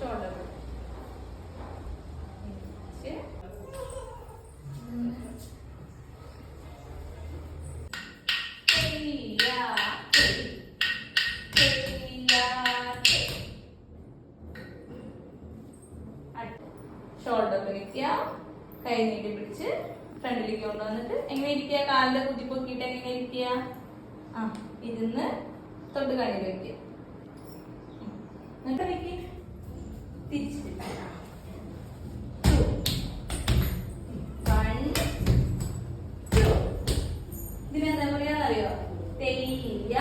Shoulder shoulder വെക്കുക. കൈ നീട്ടി പിടിച്ച് ഫ്രണ്ടിലേക്ക് കൊണ്ടുവന്നിട്ട് എങ്ങനെ ഇരിക്കുക? കാലിന്റെ കുതി പൊക്കിയിട്ട് എങ്ങനെ ഇരിക്കുക? ഇരുന്ന് തൊട്ട് കണ്ണിൽ വെക്കുക. എന്നിട്ട് വെക്ക് തിരിച്ചിട്ട് ഇതിനെന്താ പറയാന്നറിയോ? തെയ്യ.